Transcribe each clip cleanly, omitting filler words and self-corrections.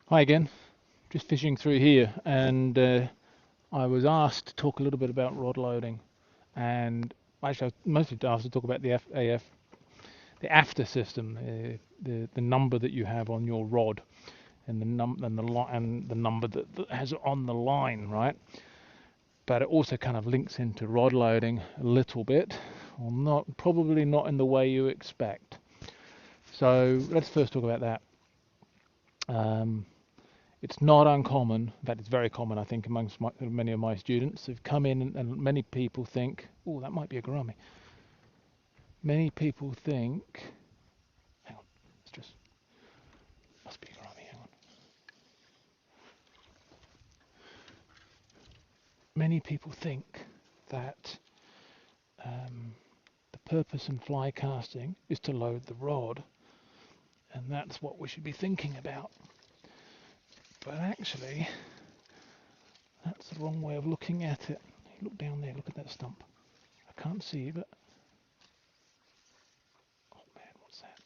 Hi again, just fishing through here, and I was asked to talk a little bit about rod loading, and actually I was mostly asked to talk about the the AFFTA system, the number that you have on your rod, and the number that has it on the line, right? But it also kind of links into rod loading a little bit, or not, probably not in the way you expect. So let's first talk about that. Um, It's not uncommon, in fact, it's very common, I think, amongst many of my students who've come in, and many people think, oh, that might be a gourami. Many people think, hang on, it's just, must be a gourami, hang on. Many people think that the purpose in fly casting is to load the rod, and that's what we should be thinking about. But actually, that's the wrong way of looking at it. Look down there, look at that stump. I can't see, but oh man, what's that?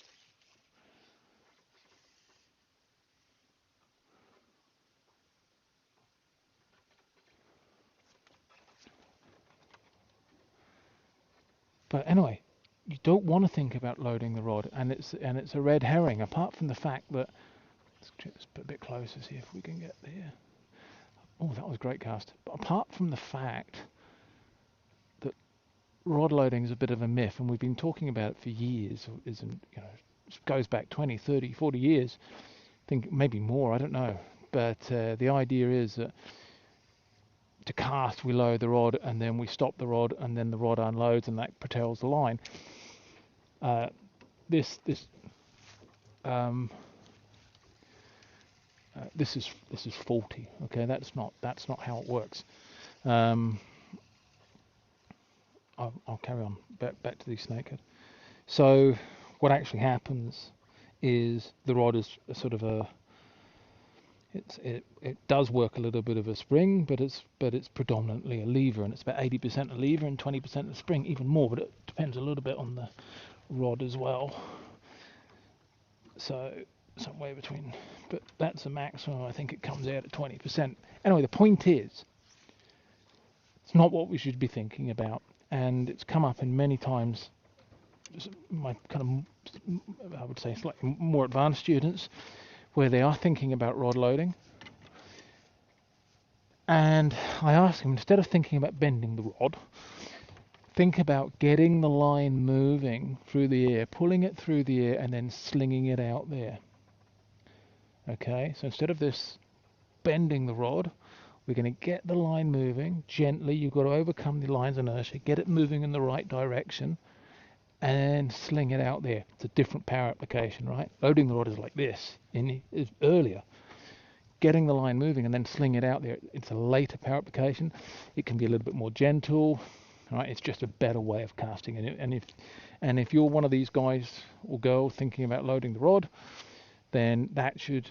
But anyway, you don't want to think about loading the rod, and it's a red herring. Apart from the fact that, let's put a bit closer, see if we can get there. Oh, that was a great cast. But apart from the fact that rod loading is a bit of a myth, and we've been talking about it for years, it goes back 20, 30, 40 years. I think maybe more, I don't know. But the idea is that to cast, we load the rod, and then we stop the rod, and then the rod unloads, and that propels the line. Uh, this is faulty. Okay, that's not how it works. I'll carry on back to the snakehead. So what actually happens is the rod is a sort of a it does work a little bit of a spring, but it's predominantly a lever, and it's about 80% a lever and 20% a spring, even more, but it depends a little bit on the rod as well. So somewhere between, but that's a maximum. I think it comes out at 20%. Anyway, the point is, it's not what we should be thinking about, and it's come up in many times. My kind of, I would say, slightly more advanced students, where they are thinking about rod loading, and I ask them, instead of thinking about bending the rod, think about getting the line moving through the air, pulling it through the air, and then slinging it out there. Okay, so instead of this bending the rod, we're going to get the line moving gently. You've got to overcome the line's inertia, get it moving in the right direction, and sling it out there. It's a different power application, right? Loading the rod is like this, is earlier. Getting the line moving and then sling it out there, it's a later power application. It can be a little bit more gentle, right? It's just a better way of casting. And if you're one of these guys or girls thinking about loading the rod, then that should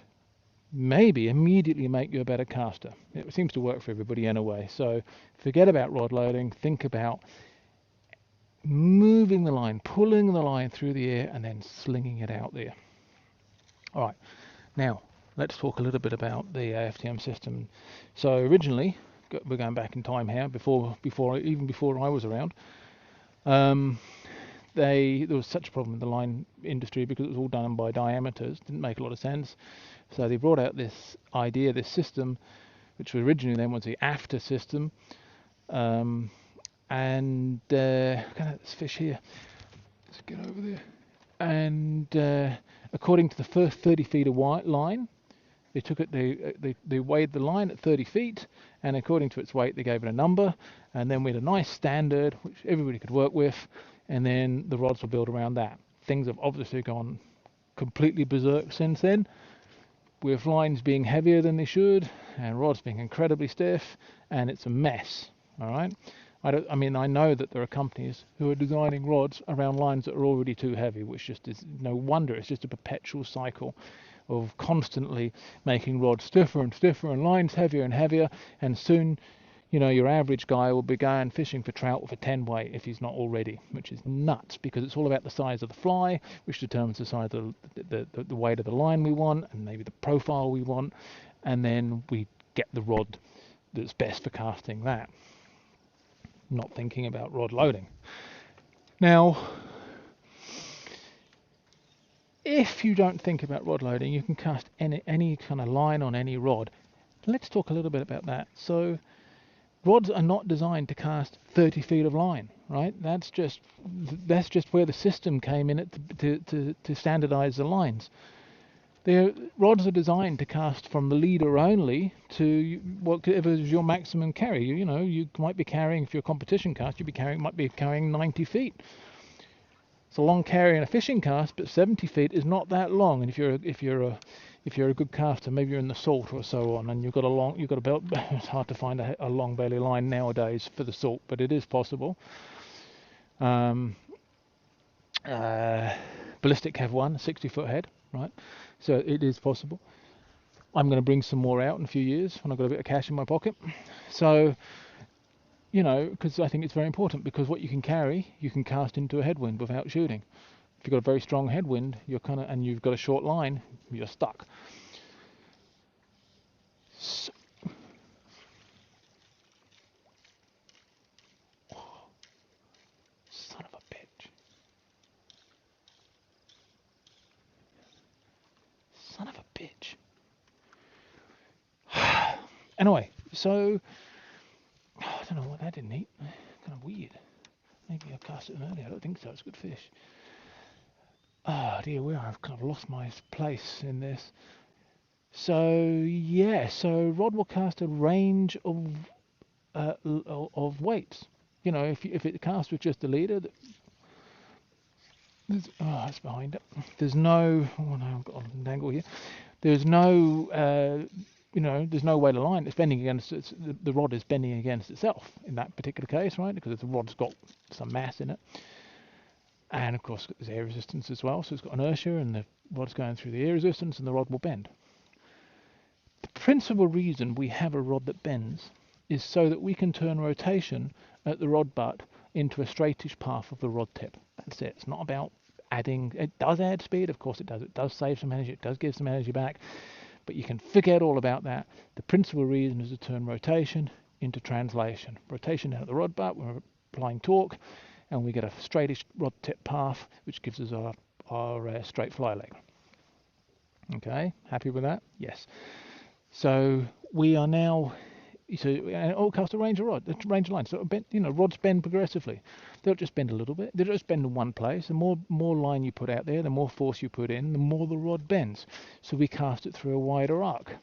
maybe immediately make you a better caster. It seems to work for everybody anyway. So forget about rod loading, think about moving the line, pulling the line through the air, and then slinging it out there. All right, now let's talk a little bit about the AFTM system. So originally, we're going back in time here, even before I was around, there was such a problem in the line industry because it was all done by diameters. Didn't make a lot of sense. So they brought out this idea, this system, which originally then was the AFFTA system. And this fish here, let's get over there. And according to the first 30 feet of white line, they took it. They weighed the line at 30 feet, and according to its weight, they gave it a number. And then we had a nice standard which everybody could work with, and then the rods were built around that. Things have obviously gone completely berserk since then, with lines being heavier than they should, and rods being incredibly stiff, and it's a mess. All right. I know that there are companies who are designing rods around lines that are already too heavy, which just is no wonder. It's just a perpetual cycle of constantly making rods stiffer and stiffer and lines heavier and heavier, and soon You know, your average guy will be going fishing for trout with a 10 weight if he's not already, which is nuts, because it's all about the size of the fly, which determines the size of the weight of the line we want, and maybe the profile we want, and then we get the rod that's best for casting that, not thinking about rod loading. Now, if you don't think about rod loading, you can cast any kind of line on any rod. Let's talk a little bit about that. So rods are not designed to cast 30 feet of line, right? That's just where the system came in to standardize the lines. Rods are designed to cast from the leader only to whatever is your maximum carry. You know, you might be carrying, if you're a competition cast, might be carrying 90 feet. It's a long carry in a fishing cast, but 70 feet is not that long. And if you're a good caster, maybe you're in the salt or so on, and you've got a belt. It's hard to find a long belly line nowadays for the salt, but it is possible. Ballistic have one 60-foot head, right? So it is possible. I'm going to bring some more out in a few years when I've got a bit of cash in my pocket. So, you know, because I think it's very important, because what you can carry, you can cast into a headwind without shooting. If you've got a very strong headwind, and you've got a short line, you're stuck. So, son of a bitch. Son of a bitch. Anyway, so I don't know what that didn't eat. Kind of weird. Maybe I cast it earlier. I don't think so. It's a good fish. Oh dear, I've kind of lost my place in this. So yeah, so rod will cast a range of weights. You know, if it casts with just the leader, it's behind it. There's no. Oh no, I've got an angle here. There's no. There's no way to line. It's bending against the rod is bending against itself in that particular case, right? Because the rod's got some mass in it, and of course there's air resistance as well. So it's got inertia, and the rod's going through the air resistance, and the rod will bend. The principal reason we have a rod that bends is so that we can turn rotation at the rod butt into a straightish path of the rod tip. That's it. It's not about adding. It does add speed, of course it does. It does save some energy. It does give some energy back. But you can forget all about that. The principal reason is to turn rotation into translation. Rotation out of the rod butt, we're applying torque, and we get a straightish rod tip path, which gives us our straight fly leg. Okay, happy with that? Yes. So we are now, all cast a range of lines. So rods bend progressively. They'll just bend a little bit. They don't just bend in one place. The more line you put out there, the more force you put in, the more the rod bends. So we cast it through a wider arc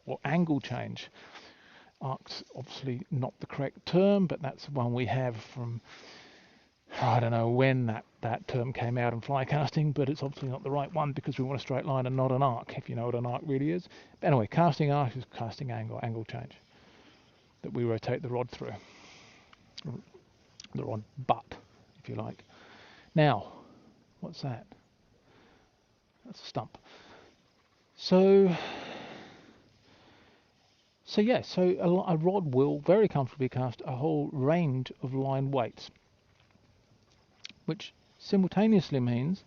or angle change. Arc's obviously not the correct term, but that's the one we have from, I don't know when that term came out in fly casting, but it's obviously not the right one, because we want a straight line and not an arc, if you know what an arc really is. But anyway, casting arc is casting angle change that we rotate the rod through. The rod butt, if you like. Now, what's that? That's a stump. So a rod will very comfortably cast a whole range of line weights, which simultaneously means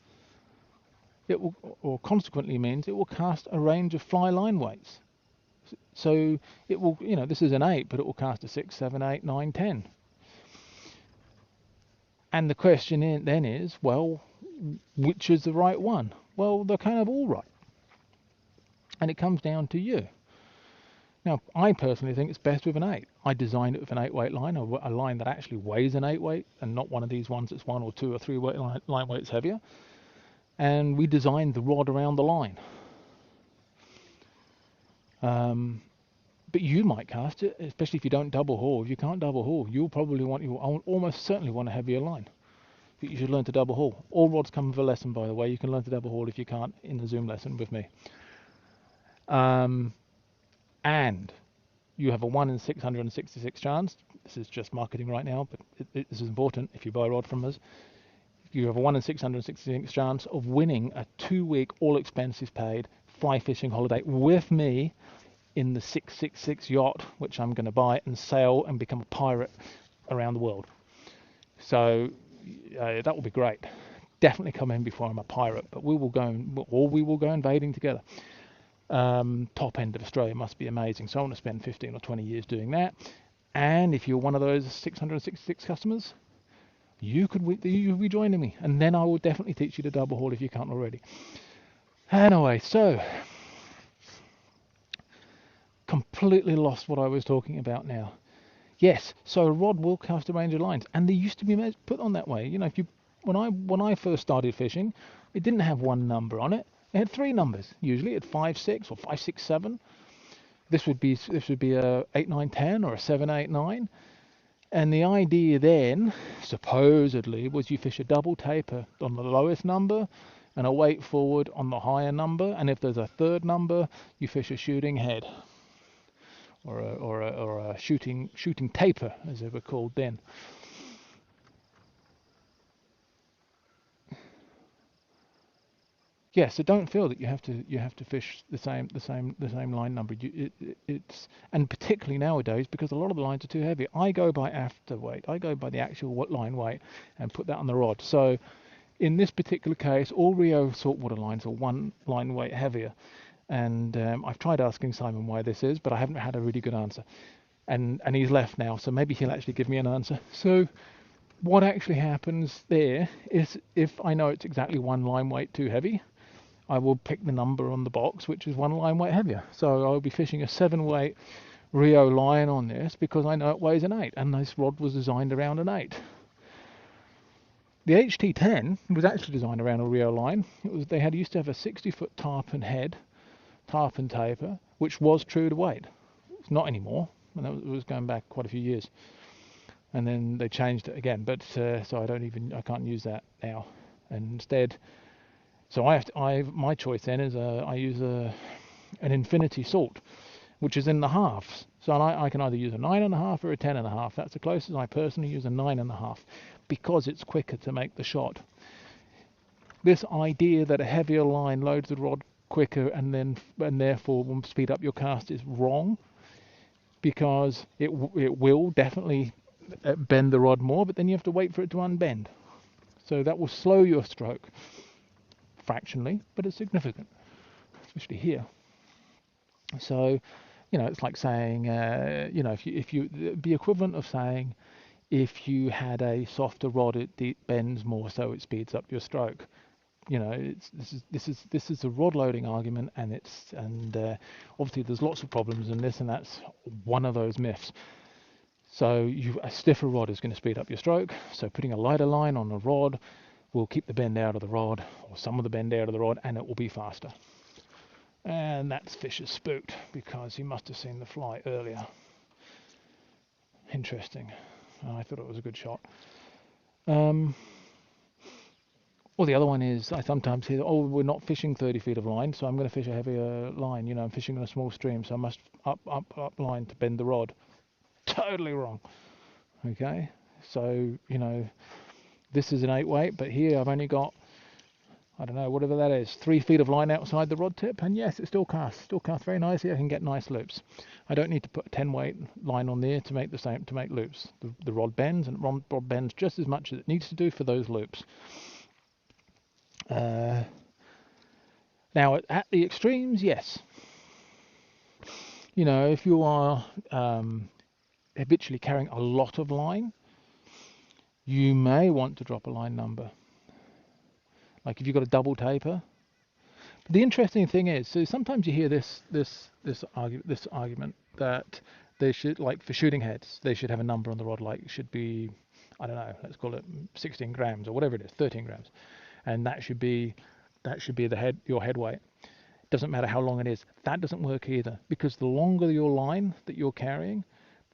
it will, or consequently means it will cast a range of fly line weights. So it will, this is an 8, but it will cast a 6, 7, 8, 9, 10. And the question then is, well, which is the right one? Well, they're kind of all right. And it comes down to you. Now, I personally think it's best with an 8. I designed it with an 8-weight line, a line that actually weighs an 8-weight, and not one of these ones that's 1 or 2 or 3 line weights heavier. And we designed the rod around the line. But you might cast it, especially if you don't double haul. If you can't double haul, you'll almost certainly want a heavier line. But you should learn to double haul. All rods come with a lesson, by the way. You can learn to double haul if you can't in the Zoom lesson with me. And you have a 1 in 666 chance. This is just marketing right now, but this is important if you buy a rod from us. You have a 1 in 666 chance of winning a 2-week, all expenses paid, fly fishing holiday with me in the 666 yacht, which I'm going to buy and sail and become a pirate around the world. So that will be great. Definitely come in before I'm a pirate, but we will go invading together. Top end of Australia must be amazing. So I want to spend 15 or 20 years doing that. And if you're one of those 666 customers, you'll be joining me, and then I will definitely teach you to double haul if you can't already. Anyway, so completely lost what I was talking about now. Yes, so a rod will cast a range of lines, and they used to be put on that way. You know, when I first started fishing, it didn't have one number on it. It had three numbers. Usually, it had 5, 6, or 5, 6, 7. This would be a 8, 9, 10, or a 7, 8, 9. And the idea then, supposedly, was you fish a double taper on the lowest number and a weight forward on the higher number, and if there's a third number, you fish a shooting head, or a shooting taper, as they were called then. Yeah, so don't feel that you have to fish the same line number. It's and particularly nowadays, because a lot of the lines are too heavy. I go by AFFTA weight. I go by the actual line weight and put that on the rod. So in this particular case, all Rio saltwater lines are one line weight heavier. And I've tried asking Simon why this is, but I haven't had a really good answer. And he's left now, so maybe he'll actually give me an answer. So what actually happens there is, if I know it's exactly one line weight too heavy, I will pick the number on the box, which is one line weight heavier. So I'll be fishing a 7 weight Rio line on this because I know it weighs an 8, and this rod was designed around an 8. The HT10 was actually designed around a Rio line. They used to have a 60-foot tarpon taper, which was true to weight. It's not anymore, and that was going back quite a few years. And then they changed it again, but so I can't use that now. And instead, so my choice then is I use an infinity salt, which is in the halves. So I can either use a 9.5 or a 10.5. That's the closest. I personally use a 9.5 because it's quicker to make the shot. This idea that a heavier line loads the rod quicker and therefore will speed up your cast is wrong, because it will definitely bend the rod more, but then you have to wait for it to unbend. So that will slow your stroke fractionally, but it's significant, especially here. So, it's like saying, if you the equivalent of saying, if you had a softer rod, it bends more, so it speeds up your stroke. This is a rod loading argument, and obviously there's lots of problems in this, and that's one of those myths. So a stiffer rod is going to speed up your stroke. So putting a lighter line on a rod will keep the bend out of the rod, or some of the bend out of the rod, and it will be faster. And that fish is spooked because he must have seen the fly earlier. Interesting. I thought it was a good shot. Or the other one is, I sometimes hear, we're not fishing 30 feet of line, so I'm going to fish a heavier line. I'm fishing on a small stream, so I must up line to bend the rod. Totally wrong. Okay, so this is an 8 weight, but here I've only got, I don't know, whatever that is, 3 feet of line outside the rod tip, and yes, it still casts very nicely. I can get nice loops. I don't need to put a 10 weight line on there to make loops. The rod bends, and the rod bends just as much as it needs to do for those loops. Now at the extremes, yes. If you are habitually carrying a lot of line, you may want to drop a line number. Like if you've got a double taper. But the interesting thing is, so sometimes you hear this argument that they should, like for shooting heads, they should have a number on the rod, like it should be, I don't know, let's call it 16 grams or whatever it is, 13 grams, and that should be your head weight. Doesn't matter how long it is. That doesn't work either, because the longer your line that you're carrying,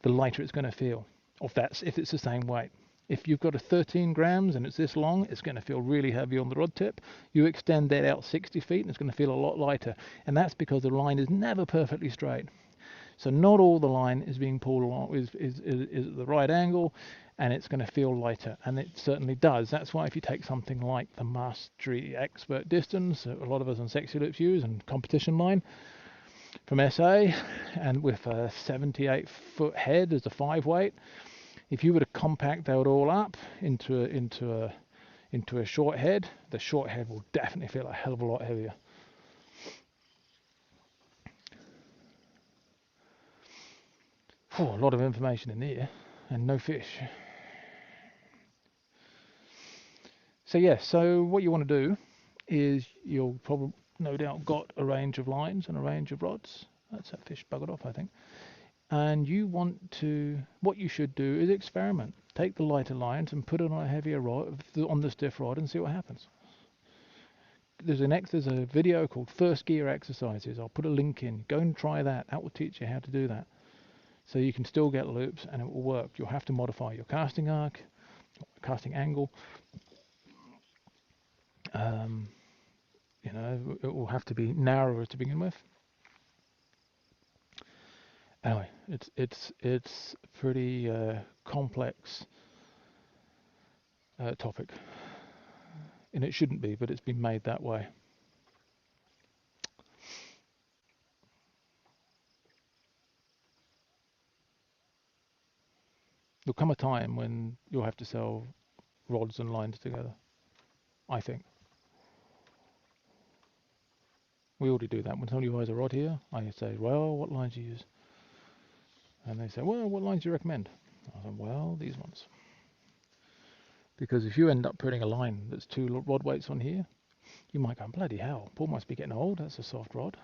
the lighter it's going to feel. If it's the same weight. If you've got a 13 grams and it's this long, it's going to feel really heavy on the rod tip. You extend that out 60 feet and it's going to feel a lot lighter. And that's because the line is never perfectly straight. So not all the line is being pulled along, is at the right angle, and it's going to feel lighter. And it certainly does. That's why if you take something like the Mastery Expert Distance, a lot of us on Sexy Loops use, and competition line, from SA, and with a 78-foot head as a 5-weight. If you were to compact that all up into a short head, the short head will definitely feel a hell of a lot heavier. A lot of information in here and no fish. So yes, so what you want to do is you'll probably no doubt got a range of lines and a range of rods. That's that fish buggered off, I think. And you want to, what you should do is experiment. Take the lighter lines and put it on a heavier rod, on the stiff rod, and see what happens. There's a video called First Gear Exercises. I'll put a link in. Go and try that. That will teach you how to do that. So you can still get loops and it will work. You'll have to modify your casting arc, casting angle. It will have to be narrower to begin with. Anyway, it's pretty complex topic, and it shouldn't be, but it's been made that way. There'll come a time when you'll have to sell rods and lines together, I think. We already do that. When somebody buys a rod here, I say, well, what lines do you use? And they say, well, what lines do you recommend? I say, well, these ones. Because if you end up putting a line that's 2 rod weights on here, you might go, bloody hell, Paul must be getting old, that's a soft rod.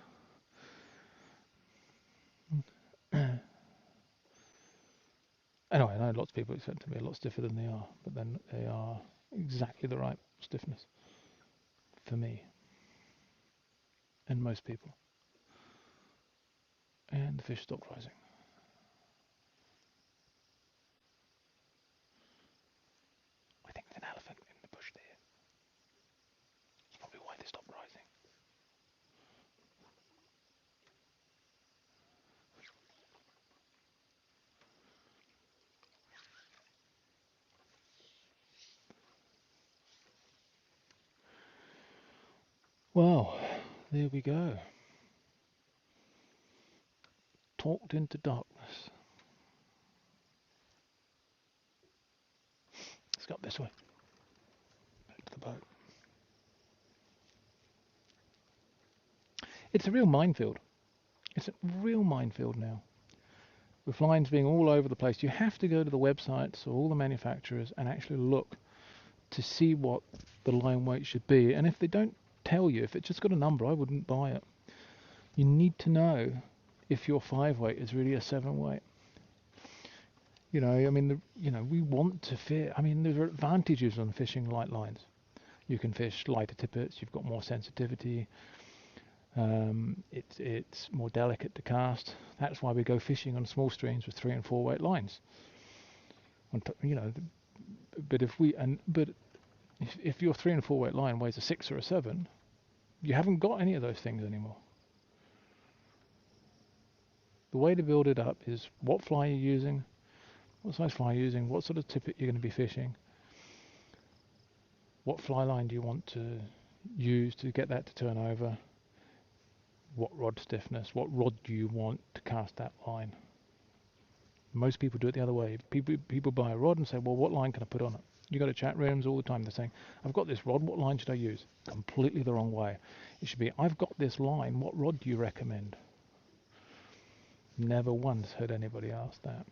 Anyway, I know lots of people expect to be a lot stiffer than they are, but then they are exactly the right stiffness for me and most people. And the fish stopped rising. I think there's an elephant in the bush there. That's probably why they stopped rising. Well, there we go. Talked into darkness. Let's go up this way. Back to the boat. It's a real minefield. It's a real minefield now. With lines being all over the place, you have to go to the websites of all the manufacturers and actually look to see what the line weight should be. And if they don't tell you, if it's just got a number, I wouldn't buy it. You need to know if your 5-weight is really a 7-weight. You know, I mean, we want to fish. I mean, there are advantages on fishing light lines. You can fish lighter tippets. You've got more sensitivity. It's more delicate to cast. That's why we go fishing on small streams with 3 and 4-weight lines. But if your 3 and 4-weight line weighs a 6 or a 7, you haven't got any of those things anymore. The way to build it up is what fly you're using, what size fly you're using, what sort of tippet you're going to be fishing, what fly line do you want to use to get that to turn over, what rod stiffness, what rod do you want to cast that line. Most people do it the other way. People buy a rod and say, well, what line can I put on it? You go to chat rooms all the time, they're saying, I've got this rod, what line should I use? Completely the wrong way. It should be, I've got this line, what rod do you recommend? Never once heard anybody ask that.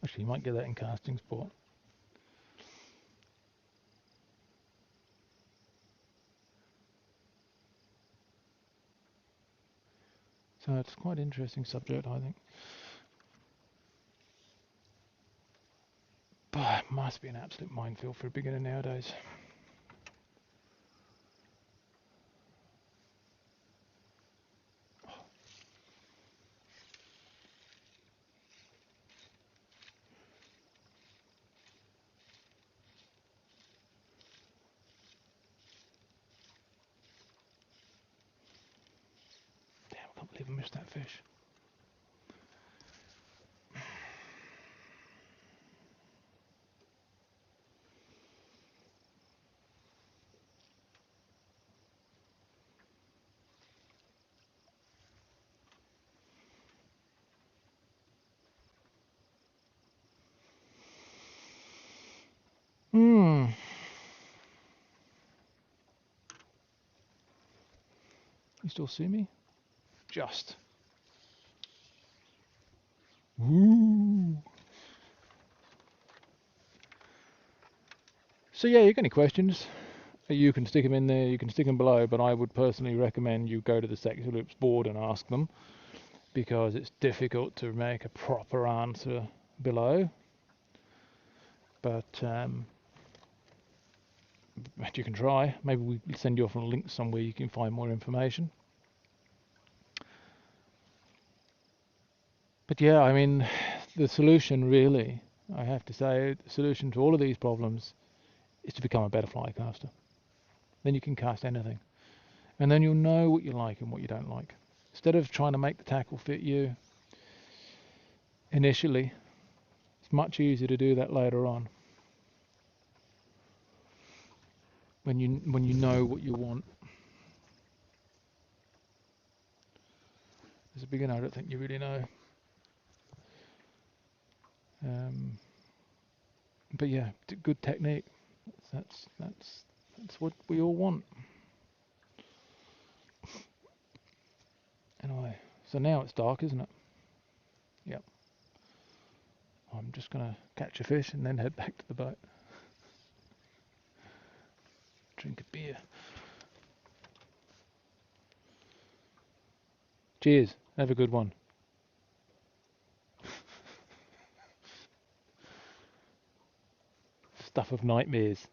Actually, you might get that in casting sport. So it's quite an interesting subject, I think. But it must be an absolute minefield for a beginner nowadays. Damn, I can't believe I missed that fish. You still see me? Just. Woo. So yeah, you got any questions? You can stick them in there, you can stick them below, but I would personally recommend you go to the Sector Loops board and ask them, because it's difficult to make a proper answer below. But you can try. Maybe we send you off a link somewhere you can find more information. But yeah, I mean, the solution really, I have to say, the solution to all of these problems is to become a better fly caster. Then you can cast anything. And then you'll know what you like and what you don't like. Instead of trying to make the tackle fit you initially, it's much easier to do that later on. When you know what you want. As a beginner, I don't think you really know. But yeah, good technique. That's what we all want. Anyway, so now it's dark, isn't it? Yep. I'm just gonna catch a fish and then head back to the boat. Drink a beer. Cheers. Have a good one. Stuff of nightmares.